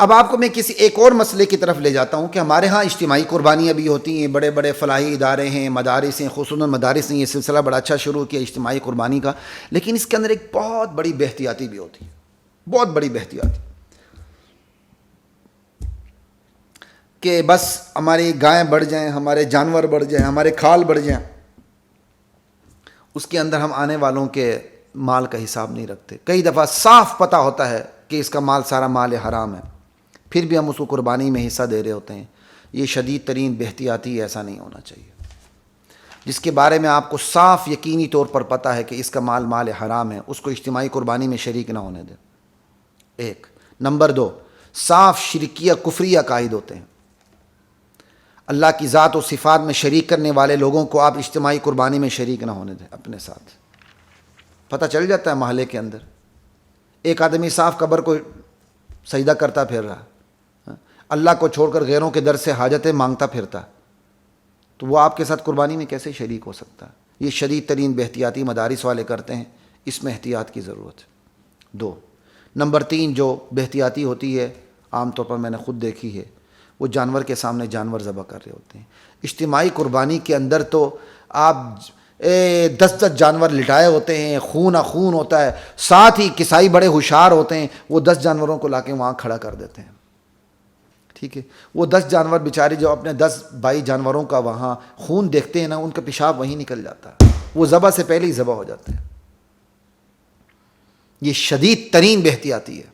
اب آپ کو میں کسی ایک اور مسئلے کی طرف لے جاتا ہوں کہ ہمارے ہاں اجتماعی قربانیاں بھی ہوتی ہیں، بڑے بڑے فلاحی ادارے ہیں، مدارس ہیں، خصوصاً مدارس نے یہ سلسلہ بڑا اچھا شروع کیا اجتماعی قربانی کا، لیکن اس کے اندر ایک بہت بڑی بے احتیاطی بھی ہوتی ہے، بہت بڑی بے احتیاطی، کہ بس ہماری گائیں بڑھ جائیں، ہمارے جانور بڑھ جائیں، ہمارے کھال بڑھ جائیں، اس کے اندر ہم آنے والوں کے مال کا حساب نہیں رکھتے۔ کئی دفعہ صاف پتہ ہوتا ہے کہ اس کا مال سارا مال حرام ہے، پھر بھی ہم اس کو قربانی میں حصہ دے رہے ہوتے ہیں۔ یہ شدید ترین بے احتیاطی ہے، ایسا نہیں ہونا چاہیے۔ جس کے بارے میں آپ کو صاف یقینی طور پر پتہ ہے کہ اس کا مال حرام ہے، اس کو اجتماعی قربانی میں شریک نہ ہونے دیں۔ ایک نمبر 2، صاف شرکیہ کفریہ عقائد ہوتے ہیں، اللہ کی ذات و صفات میں شریک کرنے والے لوگوں کو آپ اجتماعی قربانی میں شریک نہ ہونے دیں اپنے ساتھ۔ پتہ چل جاتا ہے محلے کے اندر، ایک آدمی صاف قبر کو سجدہ کرتا پھر رہا، اللہ کو چھوڑ کر غیروں کے در سے حاجتیں مانگتا پھرتا، تو وہ آپ کے ساتھ قربانی میں کیسے شریک ہو سکتا ہے؟ یہ شدید ترین بے احتیاطی مدارس والے کرتے ہیں، اس میں احتیاط کی ضرورت ہے۔ 2 نمبر 3 جو بے احتیاطی ہوتی ہے، عام طور پر میں نے خود دیکھی ہے، وہ جانور کے سامنے جانور ذبح کر رہے ہوتے ہیں۔ اجتماعی قربانی کے اندر تو آپ 10 جانور لٹائے ہوتے ہیں، خون خون ہوتا ہے، ساتھ ہی کسائی بڑے ہوشیار ہوتے ہیں، وہ 10 جانوروں کو لا کے وہاں کھڑا کر دیتے ہیں، ٹھیک ہے؟ وہ 10 جانور بیچارے جو اپنے 10-22 جانوروں کا وہاں خون دیکھتے ہیں نا، ان کا پیشاب وہیں نکل جاتا ہے، وہ ذبح سے پہلے ہی ذبح ہو جاتے ہیں۔ یہ شدید ترین بے احتیاطی ہے،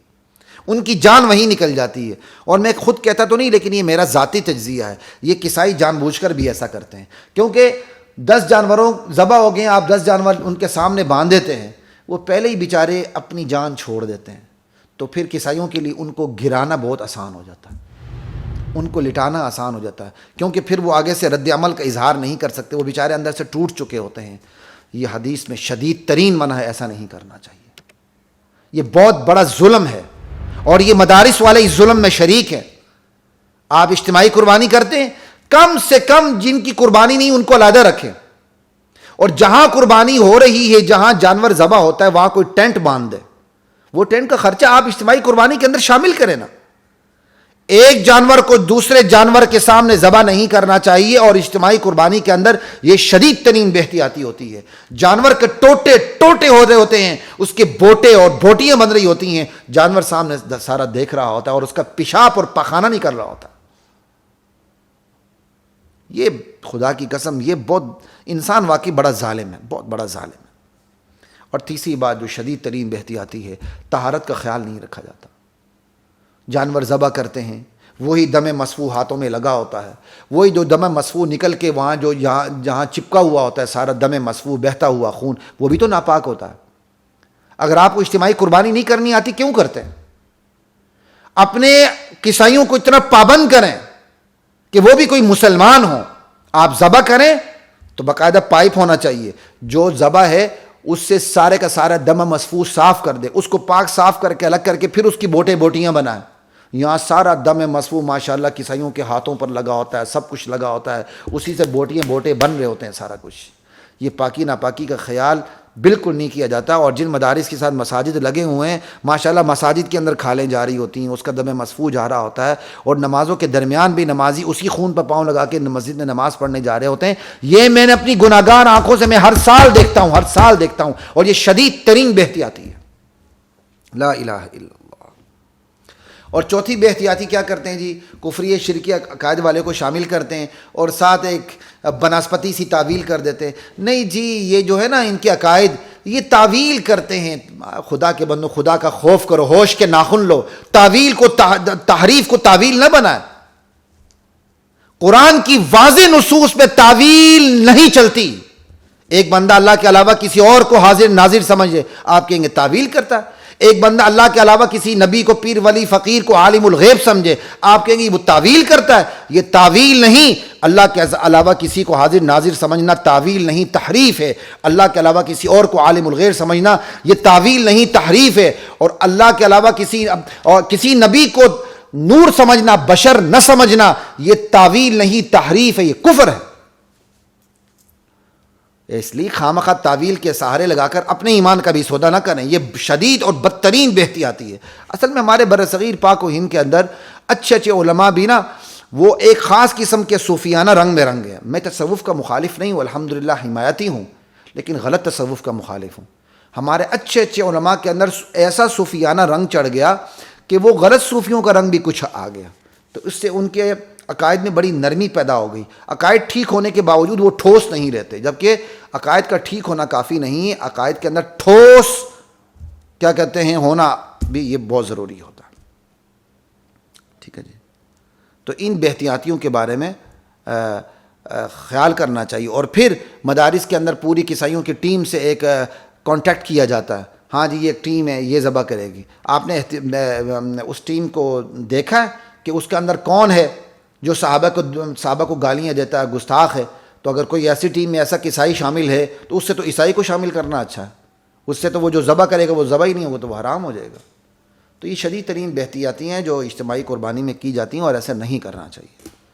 ان کی جان وہیں نکل جاتی ہے۔ اور میں خود کہتا تو نہیں، لیکن یہ میرا ذاتی تجزیہ ہے، یہ کسائی جان بوجھ کر بھی ایسا کرتے ہیں، کیونکہ 10 جانوروں ذبح ہو گئے ہیں، آپ 10 جانور ان کے سامنے باندھ دیتے ہیں، وہ پہلے ہی بیچارے اپنی جان چھوڑ دیتے ہیں، تو پھر کسائیوں کے لیے ان کو گرانا بہت آسان ہو جاتا ہے، ان کو لٹانا آسان ہو جاتا ہے، کیونکہ پھر وہ آگے سے رد عمل کا اظہار نہیں کر سکتے، وہ بیچارے اندر سے ٹوٹ چکے ہوتے ہیں۔ یہ حدیث میں شدید ترین منع ہے، ایسا نہیں کرنا چاہیے، یہ بہت بڑا ظلم ہے، اور یہ مدارس والے اس ظلم میں شریک ہیں۔ آپ اجتماعی قربانی کرتے ہیں، کم سے کم جن کی قربانی نہیں ان کو علیحدہ رکھیں، اور جہاں قربانی ہو رہی ہے، جہاں جانور ذبح ہوتا ہے، وہاں کوئی ٹینٹ باندھ دے، وہ ٹینٹ کا خرچہ آپ اجتماعی قربانی کے اندر شامل کریں نا۔ ایک جانور کو دوسرے جانور کے سامنے ذبح نہیں کرنا چاہیے، اور اجتماعی قربانی کے اندر یہ شدید ترین بے احتیاطی ہوتی ہے۔ جانور کے ٹوٹے ٹوٹے ہو رہے ہوتے ہیں، اس کے بوٹے اور بوٹیاں بن رہی ہوتی ہیں، جانور سامنے سارا دیکھ رہا ہوتا ہے، اور اس کا پیشاب اور پخانہ نہیں کر رہا ہوتا۔ یہ خدا کی قسم، یہ بہت انسان واقعی بڑا ظالم ہے، بہت بڑا ظالم ہے۔ اور تیسری بات جو شدید ترین بے احتیاطی ہے، طہارت کا خیال نہیں رکھا جاتا۔ جانور ذبح کرتے ہیں، وہی دم مسفوح ہاتھوں میں لگا ہوتا ہے، وہی جو دم مسفوح نکل کے وہاں جو جہاں چپکا ہوا ہوتا ہے، سارا دم مسفوح بہتا ہوا خون، وہ بھی تو ناپاک ہوتا ہے۔ اگر آپ کو اجتماعی قربانی نہیں کرنی آتی، کیوں کرتے ہیں؟ اپنے کسائیوں کو اتنا پابند کریں کہ وہ بھی کوئی مسلمان ہوں، آپ ذبح کریں تو باقاعدہ پائپ ہونا چاہیے، جو ذبح ہے اس سے سارے کا سارا دم مسفوح صاف کر دے، اس کو پاک صاف کر کے الگ کر کے پھر اس کی بوٹیاں بنائیں۔ یہاں سارا دم مسفوح ماشاءاللہ کسائیوں کے ہاتھوں پر لگا ہوتا ہے، سب کچھ لگا ہوتا ہے، اسی سے بوٹے بن رہے ہوتے ہیں سارا کچھ۔ یہ پاکی ناپاکی کا خیال بالکل نہیں کیا جاتا، اور جن مدارس کے ساتھ مساجد لگے ہوئے ہیں، ماشاءاللہ مساجد کے اندر کھالیں جا رہی ہوتی ہیں، اس کا دم مسفوح جا رہا ہوتا ہے، اور نمازوں کے درمیان بھی نمازی اسی خون پر پاؤں لگا کے مسجد میں نماز پڑھنے جا رہے ہوتے ہیں۔ یہ میں نے اپنی گناہگار آنکھوں سے میں ہر سال دیکھتا ہوں، اور یہ شدید ترین بے احتیاطی ہے۔ لا الہ الا اللہ۔ اور چوتھی بے احتیاطی کیا کرتے ہیں جی؟ کفری شرکی عقائد والے کو شامل کرتے ہیں، اور ساتھ ایک بنسپتی سی تعویل کر دیتے ہیں۔ نہیں جی، یہ جو ہے نا ان کے عقائد، یہ تعویل کرتے ہیں۔ خدا کے بندو، خدا کا خوف کرو، ہوش کے ناخن لو، تعویل کو تحریف کو تعویل نہ بنائے۔ قرآن کی واضح نصوص میں تعویل نہیں چلتی۔ ایک بندہ اللہ کے علاوہ کسی اور کو حاضر ناظر سمجھے، آپ کہیں گے تعویل کرتا ہے۔ ایک بندہ اللہ کے علاوہ کسی نبی کو، پیر ولی فقیر کو عالم الغیب سمجھے، آپ کہیں گے وہ تعویل کرتا ہے۔ یہ تعویل نہیں، اللہ کے علاوہ کسی کو حاضر ناظر سمجھنا تعویل نہیں، تحریف ہے۔ اللہ کے علاوہ کسی اور کو عالم الغیب سمجھنا یہ تعویل نہیں، تحریف ہے۔ اور اللہ کے علاوہ کسی نبی کو نور سمجھنا، بشر نہ سمجھنا، یہ تعویل نہیں، تحریف ہے، یہ کفر ہے۔ اس لیے خامخواہ تعویل کے سہارے لگا کر اپنے ایمان کا بھی سودا نہ کریں، یہ شدید اور بدترین بے احتیاطی ہے۔ اصل میں ہمارے برصغیر پاک و ہند کے اندر اچھے اچھے علماء بھی نا وہ ایک خاص قسم کے صوفیانہ رنگ میں رنگ ہیں۔ میں تصوف کا مخالف نہیں ہوں، الحمدللہ حمایتی ہوں، لیکن غلط تصوف کا مخالف ہوں۔ ہمارے اچھے اچھے علماء کے اندر ایسا صوفیانہ رنگ چڑھ گیا کہ وہ غلط صوفیوں کا رنگ بھی کچھ آ گیا، تو اس سے ان کے عقائد میں بڑی نرمی پیدا ہو گئی۔ عقائد ٹھیک ہونے کے باوجود وہ ٹھوس نہیں رہتے، جبکہ عقائد کا ٹھیک ہونا کافی نہیں ہے، عقائد کے اندر ٹھوس کیا کہتے ہیں ہونا بھی یہ بہت ضروری ہوتا ہے۔ ٹھیک ہے جی، تو ان بے احتیاطیوں کے بارے میں خیال کرنا چاہیے۔ اور پھر مدارس کے اندر پوری کسائیوں کی ٹیم سے ایک کانٹیکٹ کیا جاتا ہے، ہاں جی یہ ایک ٹیم ہے، یہ ذبح کرے گی۔ آپ نے اس ٹیم کو دیکھا ہے کہ اس کے اندر کون ہے جو صحابہ کو گالیاں دیتا ہے، گستاخ ہے؟ تو اگر کوئی ایسی ٹیم میں ایسا عیسائی شامل ہے تو اس سے تو عیسائی کو شامل کرنا اچھا ہے، اس سے تو وہ جو ذبح کرے گا وہ ذبح ہی نہیں ہوگا، تو وہ حرام ہو جائے گا۔ تو یہ شدید ترین بے احتیاطیاں ہیں جو اجتماعی قربانی میں کی جاتی ہیں، اور ایسا نہیں کرنا چاہیے۔